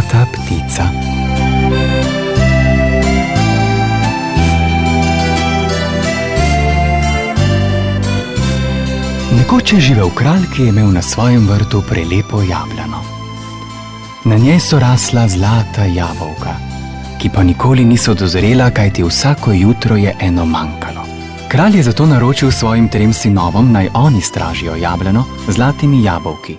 Zlata ptica. Nekoč je živel kralj, ki je imel na svojem vrtu prelepo jablano. Na njej so rasla zlata jabolka, ki pa nikoli niso dozrela, kajti vsako jutro je eno manjkalo. Kralj je zato naročil svojim 3 sinovom, naj oni stražijo jablano z zlatimi jabolki.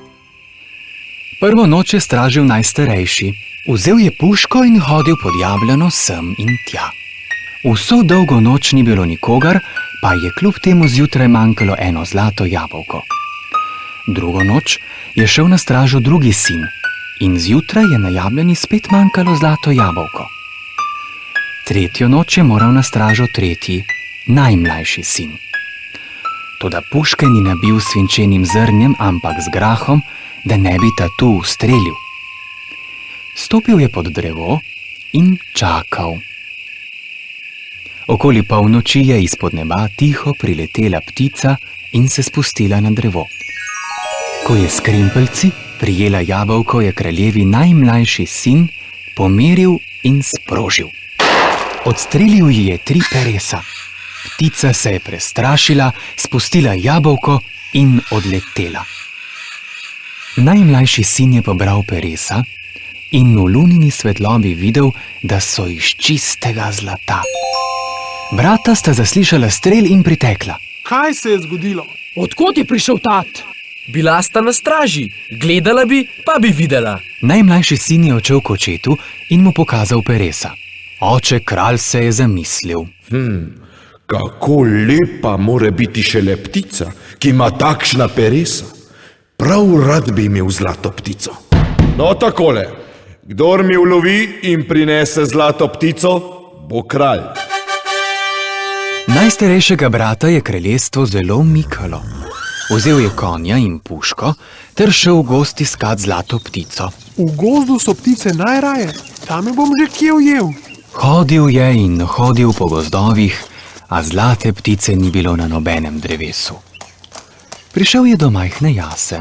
Prvo noč je stražil najstarejši. Vzel je puško in hodil pod jablano sem in tja. Vso dolgo noč ni bilo nikogar, pa je kljub temu zjutraj manjkalo eno zlato jabolko. Drugo noč je šel na stražo drugi sin in zjutraj je na jablani spet manjkalo zlato jabolko. Tretjo noč je moral na stražo tretji, najmlajši sin. Toda puške ni nabil s svinčenim zrnjem, ampak z grahom, da ne bi tatu ustrelil. Stopil je pod drevo in čakal. Okoli polnoči je izpod neba tiho priletela ptica in se spustila na drevo. Ko je s krempeljci prijela jabolko, je kraljevi najmlajši sin pomeril in sprožil. Odstrelil ji je 3 peresa. Ptica se je prestrašila, spustila jabolko in odletela. Najmlajši sin je pobral peresa in v lunini svetlobi videl, da so iz čistega zlata. Brata sta zaslišala strel in pritekla. Kaj se je zgodilo? Odkot je prišel tat? Bila sta na straži, gledala bi, pa bi videla. Najmlajši sin je odšel k očetu in mu pokazal peresa. Oče kralj se je zamislil. Kako lepa more biti šele ptica, ki ima takšna peresa. Prav rad bi imel zlato ptico. No takole, kdor mi ulovi in prinese zlato ptico, bo kralj. Najstarejšega brata je kraljestvo zelo mikalo. Vzel je konja in puško ter šel v gozd iskat zlato ptico. V gozdu so ptice najraje, tam jo bom že kje ujel. Hodil je in hodil po gozdovih, a zlate ptice ni bilo na nobenem drevesu. Prišel je do majhne jase.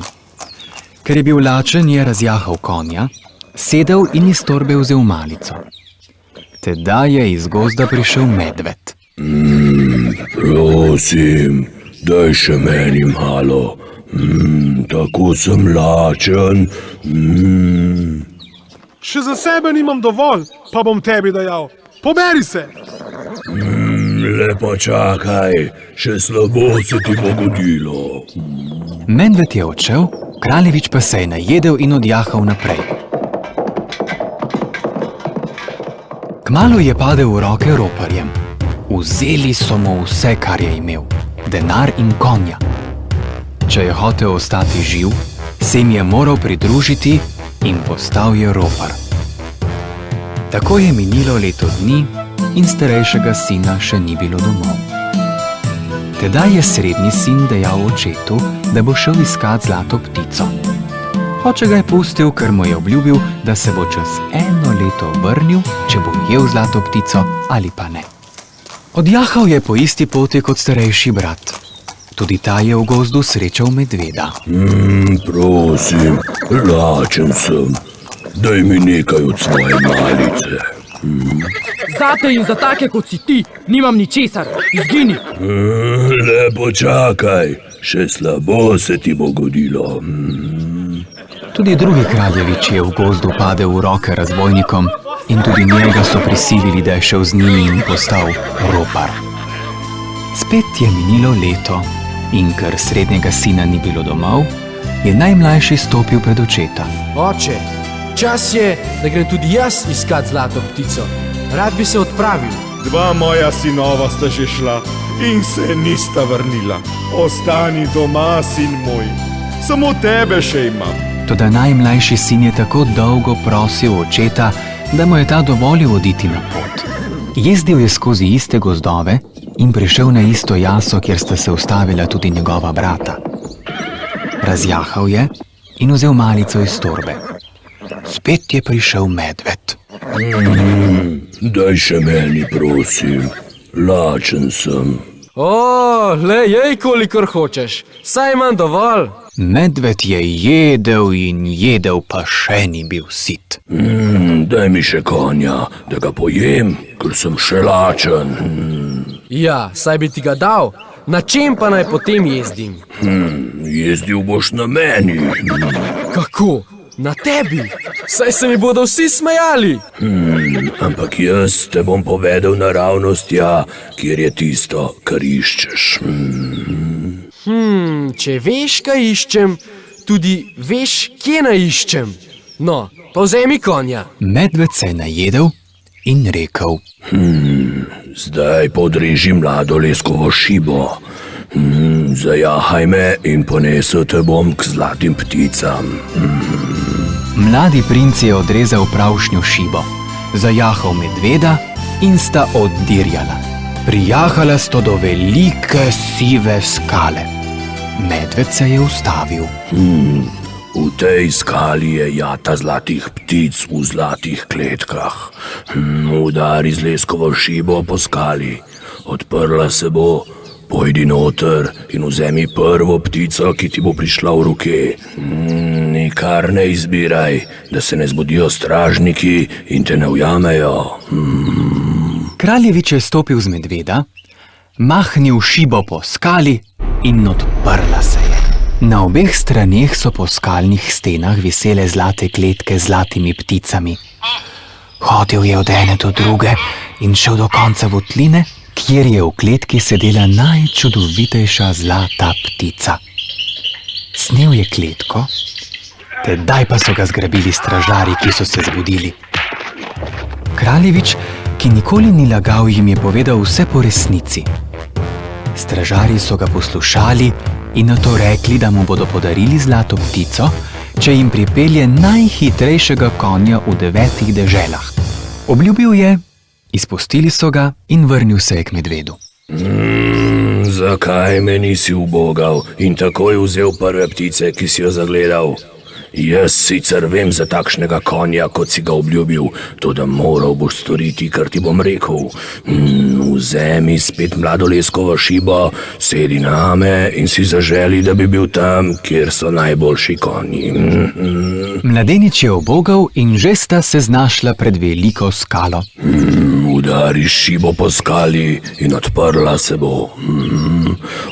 Ker je bil lačen, je razjahal konja, sedel in iz torbe vzel malico. Tedaj je iz gozda prišel medved. Prosim, daj še meni malo. Tako sem lačen. Še za sebe nimam dovolj, pa bom tebi dajal. Poberi se! Lepo čakaj, še slabo se ti bo godilo. Medved je odšel, kraljevič pa se je najedel in odjahal naprej. Kmalu je padel v roke roparjem. Vzeli so mu vse, kar je imel, denar in konja. Če je hotel ostati živ, se jim je moral pridružiti in postal je ropar. Tako je minilo leto dni in starejšega sina še ni bilo domov. Tedaj je srednji sin dejal očetu, da bo šel iskat zlato ptico. Oče ga je pustil, ker mu je obljubil, da se bo čez 1 leto vrnil, če bo jedel zlato ptico ali pa ne. Odjahal je po isti poti kot starejši brat. Tudi ta je v gozdu srečal medveda. Prosim, lačen sem. Daj mi nekaj od svoje malice. Zate in za take kot si ti, nimam ničesar. Izgini. Lepo čakaj, še slabo se ti bo godilo. Tudi drugi kraljevič je v gozdu padel v roke razbojnikom in tudi njega so prisilili, da je šel z njimi in postal ropar. Spet je minilo leto in ker srednjega sina ni bilo domov, je najmlajši stopil pred očeta. Oče, čas je, da grem tudi jaz iskat zlato ptico. Rad bi se odpravil. 2 moja sinova sta že šla in se nista vrnila. Ostani doma, sin moj. Samo tebe še imam. Toda najmlajši sin je tako dolgo prosil očeta, da mu je ta dovolil oditi na pot. Jezdil je skozi iste gozdove in prišel na isto jaso, kjer sta se ustavila tudi njegova brata. Razjahal je in vzel malico iz torbe. Spet je prišel medved. Daj še meni, prosim. Lačen sem. Le jej, kolikor hočeš. Saj imam dovolj. Medved je jedel in jedel, pa še ni bil sit. Daj mi še konja, da ga pojem, ker sem še lačen. Ja, saj bi ti ga dal. Na čem pa naj potem jezdim? Jezdil boš na meni. Kako? Na tebi? Saj se mi bodo vsi smejali. Ampak jaz te bom povedal naravnost tja, kjer je tisto, kar iščeš. Če veš, kaj iščem, tudi veš, kje naj iščem. No, pa vzemi konja. Medved se je najedel in rekel: Zdaj podreži mlado leskovo šibo. Zajahaj me in ponesel te bom k zlatim pticam. Mladi princ je odrezal pravšnjo šibo, zajahal medveda in sta oddirjala. Prijahala sta do velike sive skale. Medved se je ustavil. V tej skali je jata zlatih ptic v zlatih kletkah. Udari z leskovo šibo po skali. Odprla se bo. Pojdi noter in vzemi prvo ptico, ki ti bo prišla v roke. Nikar ne izbiraj, da se ne zbudijo stražniki in te ne ujamejo. Kraljevič je stopil z medveda, mahnil šibo po skali in odprla se je. Na obeh straneh so po skalnih stenah visele zlate kletke z zlatimi pticami. Hodil je od ene do druge in šel do konca votline, kjer je v kletki sedela najčudovitejša zlata ptica. Snel je kletko, tedaj pa so ga zgrabili stražarji, ki so se zbudili. Kraljevič, ki nikoli ni lagal, jim je povedal vse po resnici. Stražarji so ga poslušali in nato rekli, da mu bodo podarili zlato ptico, če jim pripelje najhitrejšega konja v 9 deželah. Obljubil je, izpustili so ga in vrnil se je k medvedu. Zakaj me nisi ubogal in takoj vzel prve ptice, ki si jo zagledal? Jaz sicer vem za takšnega konja, kot si ga obljubil, toda moral boš storiti, kar ti bom rekel. Vzemi spet mlado leskovo šibo, sedi name in si zaželi, da bi bil tam, kjer so najboljši konji. Mladenič je ubogal in že sta se znašla pred veliko skalo. Udari šibo po skali in odprla se bo.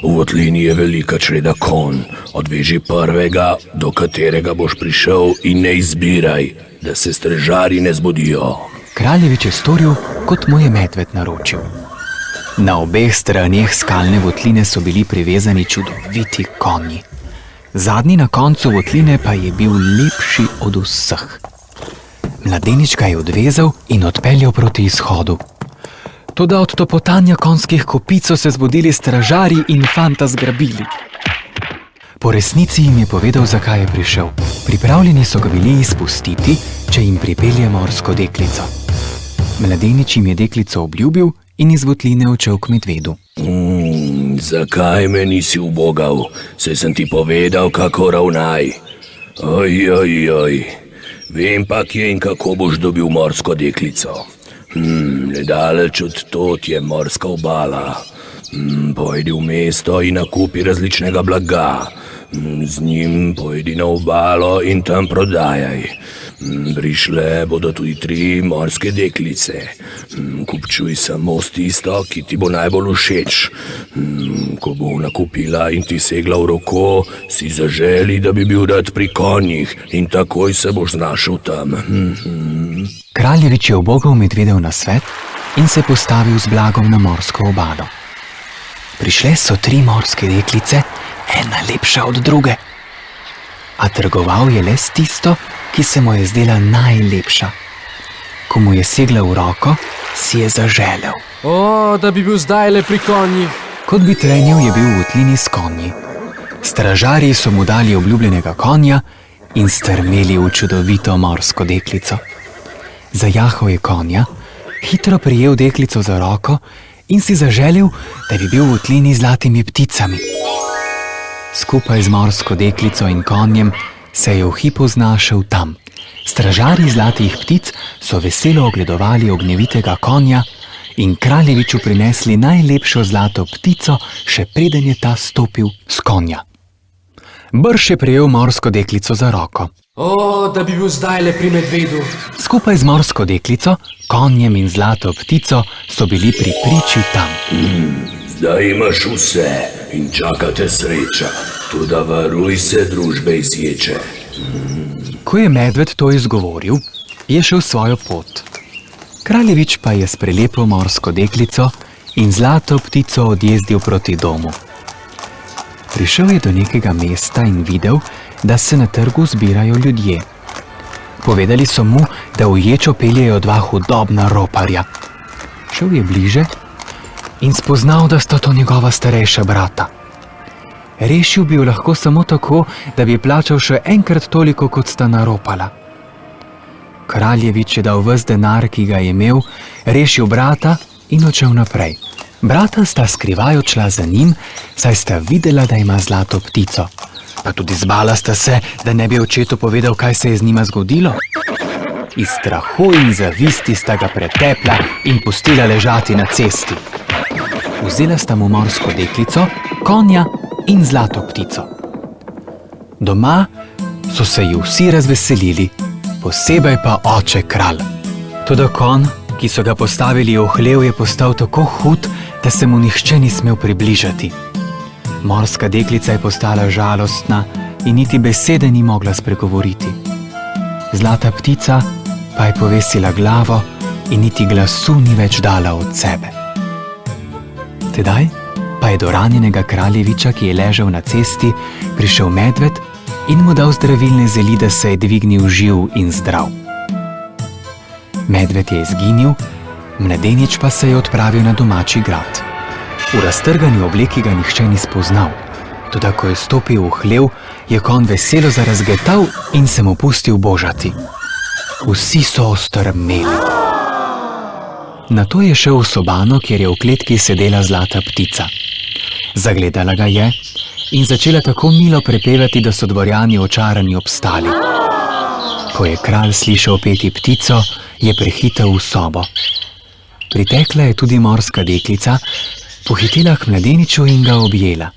V votlini je velika čreda konj. Odveži prvega, do katerega boš prišel, in ne izbiraj, da se stražarji ne zbudijo. Kraljevič je storil, kot mu je medved naročil. Na obeh straneh skalne votline so bili privezani čudoviti konji. Zadnji na koncu votline pa je bil lepši od vseh. Mladenič ga je odvezal in odpeljal proti izhodu. Toda od topotanja konjskih kopic so se zbudili stražarji in fanta zgrabili. Po resnici jim je povedal, zakaj je prišel. Pripravljeni so ga bili izpustiti, če jim pripelje morsko deklico. Mladenič jim je deklico obljubil in iz votline odšel k medvedu. Zakaj me nisi ubogal? Saj sem ti povedal, kako ravnaj. Oj. Vem pa, kje in kako boš dobil morsko deklico. Nedaleč od tod je morska obala. Pojdi v mesto in nakupi različnega blaga. Z njim pojdi na obalo in tam prodajaj. Prišle bodo tudi 3 morske deklice. Kupčuj samo s tisto, ki ti bo najbolj všeč. Ko bo nakupila in ti segla v roko, si zaželi, da bi bil rad pri konjih in takoj se boš znašel tam. Kraljevič je ubogal medvedov na svet in se postavil z blagom na morsko obalo. Prišle so 3 morske deklice, ena lepša od druge. A trgoval je le s tisto, ki se mu je zdela najlepša. Ko mu je segla v roko, si je zaželel. Da bi bil zdaj le pri konjih. Kot bi trenil, je bil v votlini s konji. Stražarji so mu dali obljubljenega konja in strmeli v čudovito morsko deklico. Zajahal je konja, hitro prijel deklico za roko in si zaželel, da bi bil v votlini z zlatimi pticami. Skupaj z morsko deklico in konjem se je v hipu znašel tam. Stražarji zlatih ptic so veselo ogledovali ognjevitega konja in kraljeviču prinesli najlepšo zlato ptico, še preden je ta stopil s konja. Brž je prijel morsko deklico za roko. O, da bi bil zdaj le pri medvedu. Skupaj z morsko deklico, konjem in zlato ptico so bili pri priči tam. Zdaj imaš vse in čakate sreča, tudi varuj se družbe izječe. Ko je medved to izgovoril, je šel svojo pot. Kraljevič pa je s prelepo morsko deklico in zlato ptico odjezdil proti domu. Prišel je do nekega mesta in videl, da se na trgu zbirajo ljudje. Povedali so mu, da v ječo peljejo dva hudobna roparja. Šel je bliže in spoznal, da sta to njegova starejša brata. Rešil bi jo lahko samo tako, da bi plačal še enkrat toliko, kot sta naropala. Kraljevič je dal ves denar, ki ga je imel, rešil brata in odšel naprej. Brata sta skrivaj odšla za njim, saj sta videla, da ima zlato ptico. Pa tudi zbala sta se, da ne bi očetu povedal, kaj se je z njima zgodilo. Iz strahu in zavisti sta ga pretepla in pustila ležati na cesti. Vzela sta mu morsko deklico, konja in zlato ptico. Doma so se ji vsi razveselili, posebej pa oče kralj. Toda konj, ki so ga postavili v hlev, je postal tako hud, da se mu nihče ni smel približati. Morska deklica je postala žalostna in niti besede ni mogla spregovoriti. Zlata ptica pa je povesila glavo in niti glasu ni več dala od sebe. Tedaj pa je do ranjenega kraljeviča, ki je ležal na cesti, prišel medved in mu dal zdravilne zeli, da se je dvignil živ in zdrav. Medved je izginil, mladenič pa se je odpravil na domači grad. V raztrgani obleki ga nihče ni spoznal, toda ko je stopil v hlev, je konj veselo zarazgetal in se mu pustil božati. Vsi so ostrmeli. Nato je šel v sobano, kjer je v kletki sedela zlata ptica. Zagledala ga je in začela tako milo prepevati, da so dvorjani očarani obstali. Ko je kralj slišal peti ptico, je prehitel v sobo. Pritekla je tudi morska deklica, pohitela k mladeniču in ga objela.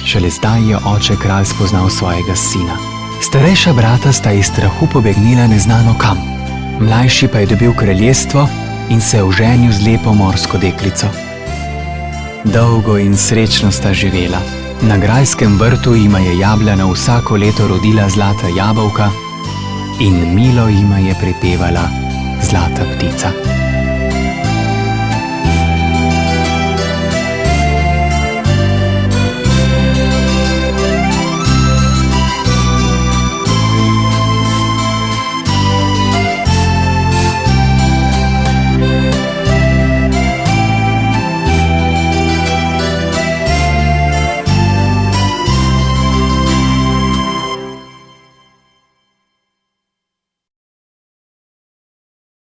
Šele zdaj je oče kralj spoznal svojega sina. Starejša brata sta iz strahu pobegnila neznano kam. Mlajši pa je dobil kraljestvo in se oženil z lepo morsko deklico. Dolgo in srečno sta živela. Na grajskem vrtu jima je jablana vsako leto rodila zlata jabolka in milo jima je prepevala zlata ptica.